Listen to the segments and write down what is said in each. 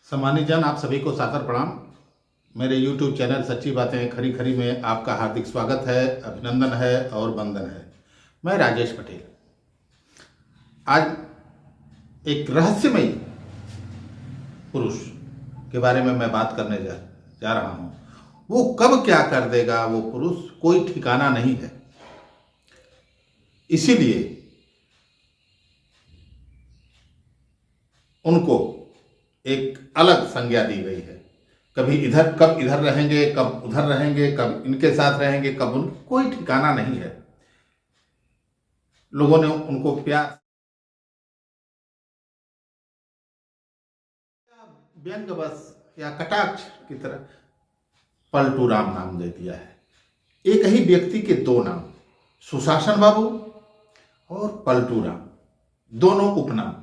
सम्मानित जन, आप सभी को सादर प्रणाम। मेरे YouTube चैनल सच्ची बातें खरी खरी में आपका हार्दिक स्वागत है, अभिनंदन है और वंदन है। मैं राजेश पटेल आज एक रहस्यमयी पुरुष के बारे में मैं बात करने जा रहा हूं। वो कब क्या कर देगा वो पुरुष कोई ठिकाना नहीं है। इसीलिए उनको एक अलग संज्ञा दी गई है। कभी इधर कब इधर रहेंगे, कब उधर रहेंगे, कब इनके साथ रहेंगे, कब उनका कोई ठिकाना नहीं है। लोगों ने उनको प्यार व्यंग बस या कटाक्ष की तरह पलटू राम नाम दे दिया है। एक ही व्यक्ति के दो नाम, सुशासन बाबू और पलटू राम, दोनों उपनाम।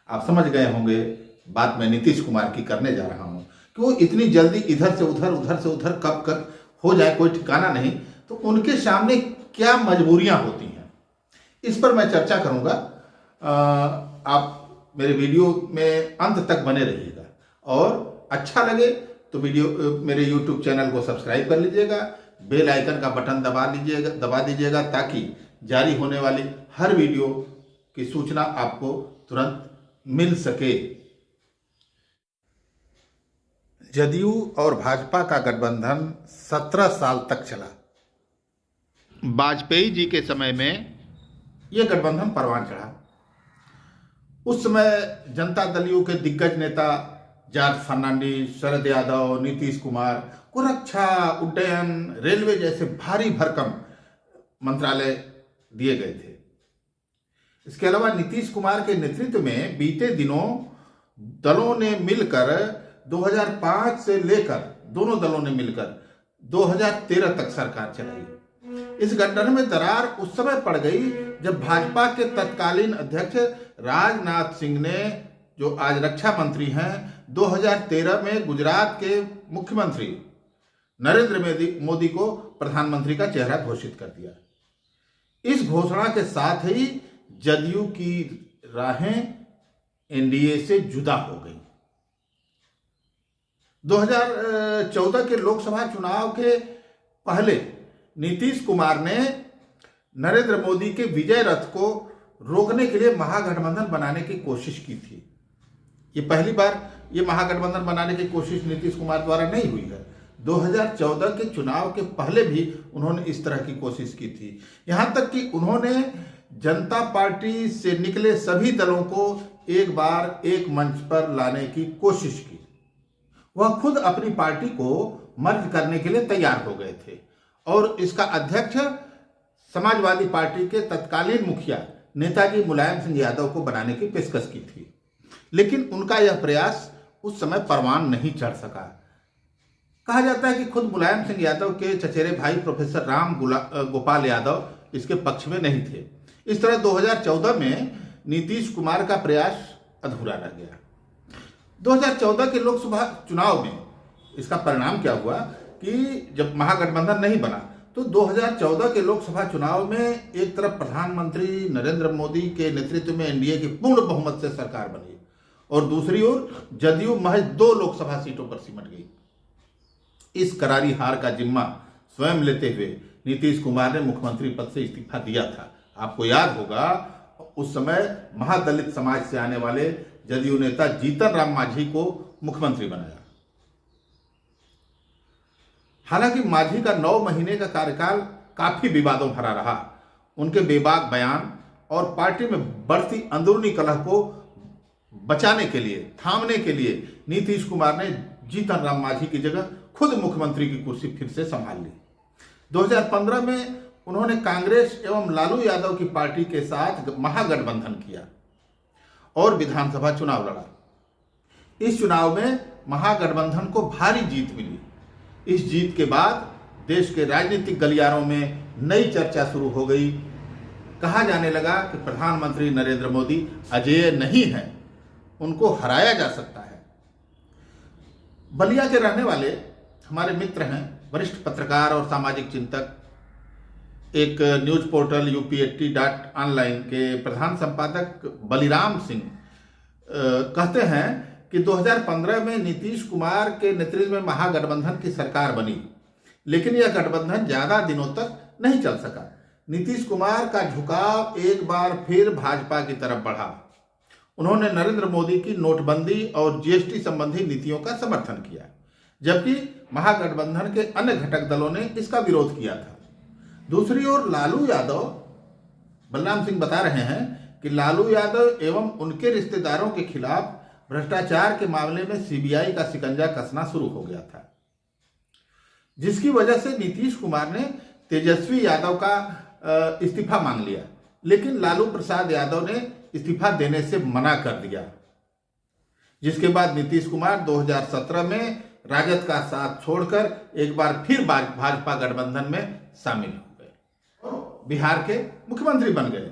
आप समझ गए होंगे बात मैं नीतीश कुमार की करने जा रहा हूं कि वो इतनी जल्दी इधर से उधर कब कर हो जाए कोई ठिकाना नहीं। तो उनके सामने क्या मजबूरियां होती हैं, इस पर मैं चर्चा करूंगा। आप मेरे वीडियो में अंत तक बने रहिएगा और अच्छा लगे तो मेरे YouTube चैनल को सब्सक्राइब कर लीजिएगा, बेल आइकन का बटन दबा दीजिएगा ताकि जारी होने वाली हर वीडियो की सूचना आपको तुरंत मिल सके। जदयू और भाजपा का गठबंधन 17 साल तक चला। वाजपेयी जी के समय में यह गठबंधन परवान चढ़ा। उस समय जनता दलियों के दिग्गज नेता जॉर्ज फर्नांडिस, शरद यादव, नीतीश कुमार को रक्षा, उड्डयन, रेलवे जैसे भारी भरकम मंत्रालय दिए गए थे। इसके अलावा नीतीश कुमार के नेतृत्व में बीते दिनों दलों ने मिलकर 2005 से लेकर दोनों दलों ने मिलकर 2013 तक सरकार चलाई। इस गठबंधन में दरार उस समय पड़ गई जब भाजपा के तत्कालीन अध्यक्ष राजनाथ सिंह ने, जो आज रक्षा मंत्री हैं, 2013 में गुजरात के मुख्यमंत्री नरेंद्र मोदी को प्रधानमंत्री का चेहरा घोषित कर दिया। इस घोषणा के साथ ही जदयू की राहें एनडीए से जुदा हो गई। 2014 के लोकसभा चुनाव के पहले नीतीश कुमार ने नरेंद्र मोदी के विजय रथ को रोकने के लिए महागठबंधन बनाने की कोशिश की थी। ये पहली बार ये महागठबंधन बनाने की कोशिश नीतीश कुमार द्वारा नहीं हुई है। 2014 के चुनाव के पहले भी उन्होंने इस तरह की कोशिश की थी। यहां तक कि उन्होंने जनता पार्टी से निकले सभी दलों को एक बार एक मंच पर लाने की कोशिश की। वह खुद अपनी पार्टी को मर्ज करने के लिए तैयार हो गए थे और इसका अध्यक्ष समाजवादी पार्टी के तत्कालीन मुखिया नेताजी मुलायम सिंह यादव को बनाने की पेशकश की थी। लेकिन उनका यह प्रयास उस समय परवान नहीं चढ़ सका। कहा जाता है कि खुद मुलायम सिंह यादव के चचेरे भाई प्रोफेसर राम गोपाल यादव इसके पक्ष में नहीं थे। इस तरह 2014 में नीतीश कुमार का प्रयास अधूरा रह गया। 2014 के लोकसभा चुनाव में इसका परिणाम क्या हुआ कि जब महागठबंधन नहीं बना तो 2014 के लोकसभा चुनाव में एक तरफ प्रधानमंत्री नरेंद्र मोदी के नेतृत्व में एनडीए की पूर्ण बहुमत से सरकार बनी और दूसरी ओर जदयू महज 2 लोकसभा सीटों पर सिमट गई। इस करारी हार का जिम्मा स्वयं लेते हुए नीतीश कुमार ने मुख्यमंत्री पद से इस्तीफा दिया था। आपको याद होगा उस समय महादलित समाज से आने वाले जदयू नेता जीतन राम मांझी को मुख्यमंत्री बनाया। हालांकि मांझी का 9 महीने का कार्यकाल काफी विवादों भरा रहा। उनके बेबाक बयान और पार्टी में बढ़ती अंदरूनी कलह को बचाने के लिए, थामने के लिए नीतीश कुमार ने जीतन राम मांझी की जगह खुद मुख्यमंत्री की कुर्सी फिर से संभाल ली। 2015 में उन्होंने कांग्रेस एवं लालू यादव की पार्टी के साथ महागठबंधन किया और विधानसभा चुनाव लड़ा। इस चुनाव में महागठबंधन को भारी जीत मिली। इस जीत के बाद देश के राजनीतिक गलियारों में नई चर्चा शुरू हो गई। कहा जाने लगा कि प्रधानमंत्री नरेंद्र मोदी अजेय नहीं है, उनको हराया जा सकता है। बलिया के रहने वाले हमारे मित्र हैं, वरिष्ठ पत्रकार और सामाजिक चिंतक, एक न्यूज पोर्टल UP80.online के प्रधान संपादक बलिराम सिंह कहते हैं कि 2015 में नीतीश कुमार के नेतृत्व में महागठबंधन की सरकार बनी, लेकिन यह गठबंधन ज्यादा दिनों तक नहीं चल सका। नीतीश कुमार का झुकाव एक बार फिर भाजपा की तरफ बढ़ा। उन्होंने नरेंद्र मोदी की नोटबंदी और जीएसटी संबंधी नीतियों का समर्थन किया, जबकि महागठबंधन के अन्य घटक दलों ने इसका विरोध किया था। दूसरी ओर लालू यादव, बलराम सिंह बता रहे हैं कि लालू यादव एवं उनके रिश्तेदारों के खिलाफ भ्रष्टाचार के मामले में सीबीआई का शिकंजा कसना शुरू हो गया था, जिसकी वजह से नीतीश कुमार ने तेजस्वी यादव का इस्तीफा मांग लिया, लेकिन लालू प्रसाद यादव ने इस्तीफा देने से मना कर दिया। जिसके बाद नीतीश कुमार 2017 में राजद का साथ छोड़कर एक बार फिर भाजपा गठबंधन में शामिल हो गए और बिहार के मुख्यमंत्री बन गए।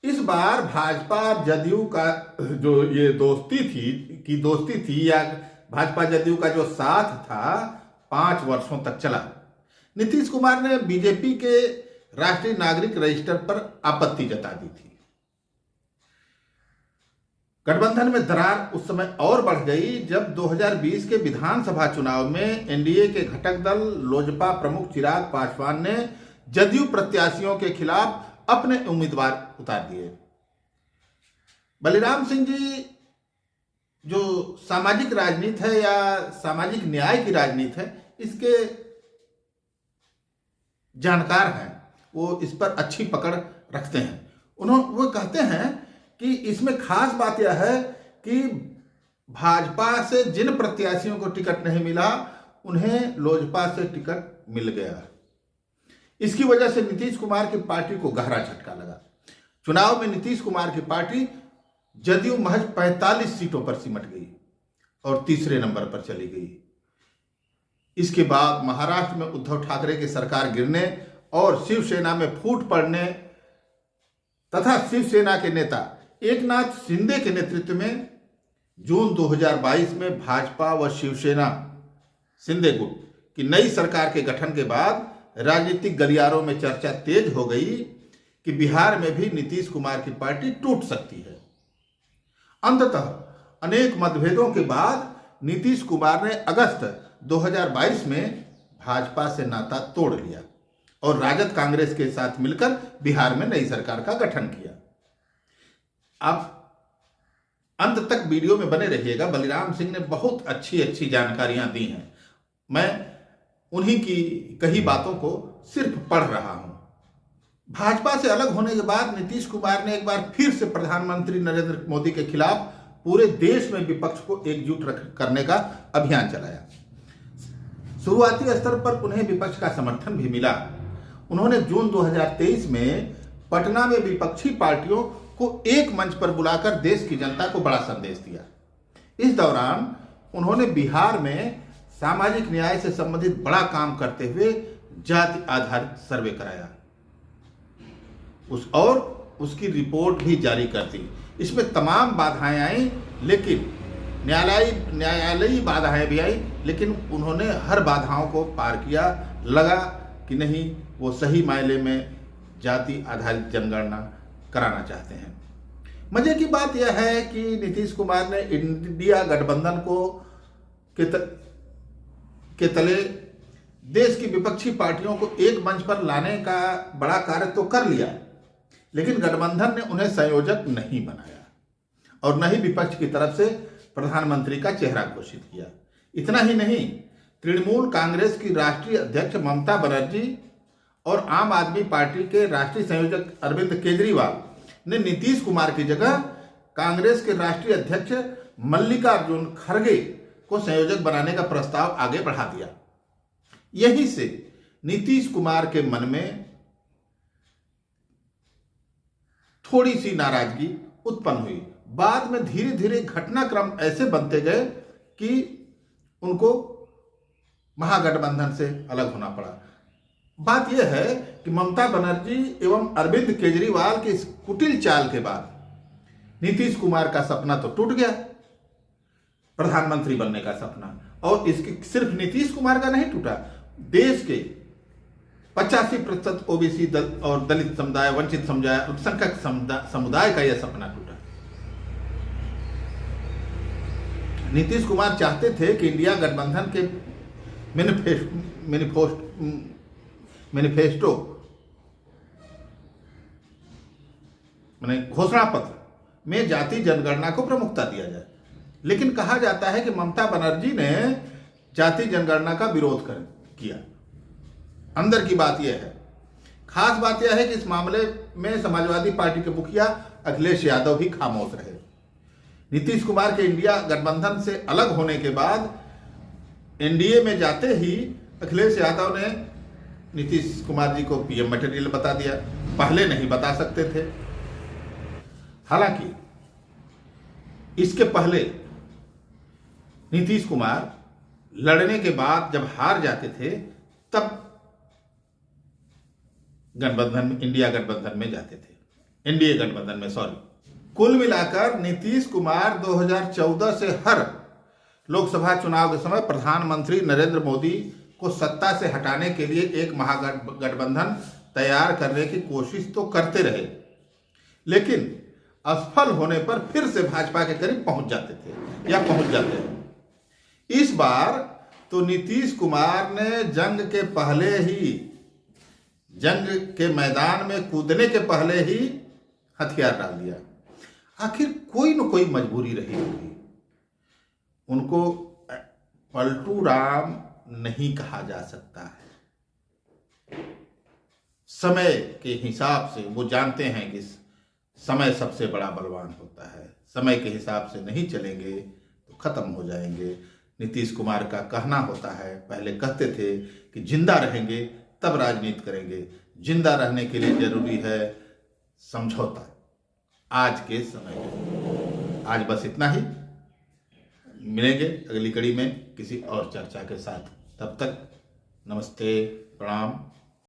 इस बार भाजपा जदयू का जो ये दोस्ती थी या भाजपा जदयू का जो साथ था 5 वर्षों तक चला। नीतीश कुमार ने बीजेपी के राष्ट्रीय नागरिक रजिस्टर पर आपत्ति जता दी थी। गठबंधन में दरार उस समय और बढ़ गई जब 2020 के विधानसभा चुनाव में एनडीए के घटक दल लोजपा प्रमुख चिराग पासवान ने जदयू प्रत्याशियों के खिलाफ अपने उम्मीदवार उतार दिए। बलिराम सिंह जी जो सामाजिक राजनीति है या सामाजिक न्याय की राजनीति है, इसके जानकार हैं, वो इस पर अच्छी पकड़ रखते हैं। वो कहते हैं कि इसमें खास बात यह है कि भाजपा से जिन प्रत्याशियों को टिकट नहीं मिला उन्हें लोजपा से टिकट मिल गया। इसकी वजह से नीतीश कुमार की पार्टी को गहरा झटका लगा। चुनाव में नीतीश कुमार की पार्टी जदयू महज 45 सीटों पर सिमट गई और तीसरे नंबर पर चली गई। इसके बाद महाराष्ट्र में उद्धव ठाकरे की सरकार गिरने और शिवसेना में फूट पड़ने तथा शिवसेना के नेता एकनाथ शिंदे के नेतृत्व में जून 2022 में भाजपा व शिवसेना शिंदे गुट की नई सरकार के गठन के बाद राजनीतिक गलियारों में चर्चा तेज हो गई कि बिहार में भी नीतीश कुमार की पार्टी टूट सकती है। अंततः अनेक मतभेदों के बाद नीतीश कुमार ने अगस्त 2022 में भाजपा से नाता तोड़ लिया और राजद कांग्रेस के साथ मिलकर बिहार में नई सरकार का गठन किया। आप अंत तक वीडियो में बने रहिएगा। बलिराम सिंह ने बहुत अच्छी जानकारियां दी हैं। मैं उन्हीं की कही बातों को सिर्फ पढ़ रहा हूं। भाजपा से अलग होने के बाद नीतीश कुमार ने एक बार फिर से प्रधानमंत्री नरेंद्र मोदी के खिलाफ पूरे देश में विपक्ष को एकजुट करने का अभियान चलाया। शुरुआती स्तर पर उन्हें विपक्ष का समर्थन भी मिला। उन्होंने जून 2023 में पटना में विपक्षी पार्टियों को एक मंच पर बुलाकर देश की जनता को बड़ा संदेश दिया। इस दौरान उन्होंने बिहार में सामाजिक न्याय से संबंधित बड़ा काम करते हुए जाति आधारित सर्वे कराया और उसकी रिपोर्ट भी जारी कर दी। इसमें तमाम बाधाएं आई, लेकिन न्यायालयी बाधाएं भी आई, लेकिन उन्होंने हर बाधाओं को पार किया। लगा कि नहीं, वो सही मायने में जाति आधारित जनगणना कराना चाहते हैं। मजे की बात यह है कि नीतीश कुमार ने इंडिया गठबंधन के तले देश की विपक्षी पार्टियों को एक मंच पर लाने का बड़ा कार्य तो कर लिया, लेकिन गठबंधन ने उन्हें संयोजक नहीं बनाया और न ही विपक्ष की तरफ से प्रधानमंत्री का चेहरा घोषित किया। इतना ही नहीं, तृणमूल कांग्रेस की राष्ट्रीय अध्यक्ष ममता बनर्जी और आम आदमी पार्टी के राष्ट्रीय संयोजक अरविंद केजरीवाल ने नीतीश कुमार की जगह कांग्रेस के राष्ट्रीय अध्यक्ष मल्लिकार्जुन खड़गे को संयोजक बनाने का प्रस्ताव आगे बढ़ा दिया। यहीं से नीतीश कुमार के मन में थोड़ी सी नाराजगी उत्पन्न हुई। बाद में धीरे धीरे घटनाक्रम ऐसे बनते गए कि उनको महागठबंधन से अलग होना पड़ा। बात यह है कि ममता बनर्जी एवं अरविंद केजरीवाल की इस कुटिल चाल के बाद नीतीश कुमार का सपना तो टूट गया, प्रधानमंत्री बनने का सपना। और इसके सिर्फ नीतीश कुमार का नहीं टूटा, देश के 85% ओबीसी और दलित समुदाय, वंचित समुदाय, अल्पसंख्यक समुदाय का यह सपना टूटा। नीतीश कुमार चाहते थे कि इंडिया गठबंधन के मैनिफेस्टो माने घोषणा पत्र में जाति जनगणना को प्रमुखता दिया जाए, लेकिन कहा जाता है कि ममता बनर्जी ने जाति जनगणना का विरोध किया। अंदर की बात यह है, खास बात यह है कि इस मामले में समाजवादी पार्टी के मुखिया अखिलेश यादव भी खामोश रहे। नीतीश कुमार के इंडिया गठबंधन से अलग होने के बाद एनडीए में जाते ही अखिलेश यादव ने नीतीश कुमार जी को पीएम मटेरियल बता दिया, पहले नहीं बता सकते थे। हालांकि इसके पहले नीतीश कुमार लड़ने के बाद जब हार जाते थे तब इंडिया गठबंधन में जाते थे, एनडीए गठबंधन में, सॉरी। कुल मिलाकर नीतीश कुमार 2014 से हर लोकसभा चुनाव के समय प्रधानमंत्री नरेंद्र मोदी को सत्ता से हटाने के लिए एक महागठबंधन तैयार करने की कोशिश तो करते रहे, लेकिन असफल होने पर फिर से भाजपा के करीब पहुंच जाते थे या पहुंच जाते हैं। इस बार तो नीतीश कुमार ने जंग के मैदान में कूदने के पहले ही हथियार डाल दिया। आखिर कोई न कोई मजबूरी रही होगी। उनको पलटू राम नहीं कहा जा सकता है। समय के हिसाब से वो जानते हैं कि समय सबसे बड़ा बलवान होता है, समय के हिसाब से नहीं चलेंगे तो खत्म हो जाएंगे। नीतीश कुमार का कहना होता है, पहले कहते थे कि जिंदा रहेंगे तब राजनीति करेंगे, जिंदा रहने के लिए जरूरी है समझौता। आज के समय में आज बस इतना ही, मिलेंगे अगली कड़ी में किसी और चर्चा के साथ। तब तक नमस्ते, प्रणाम।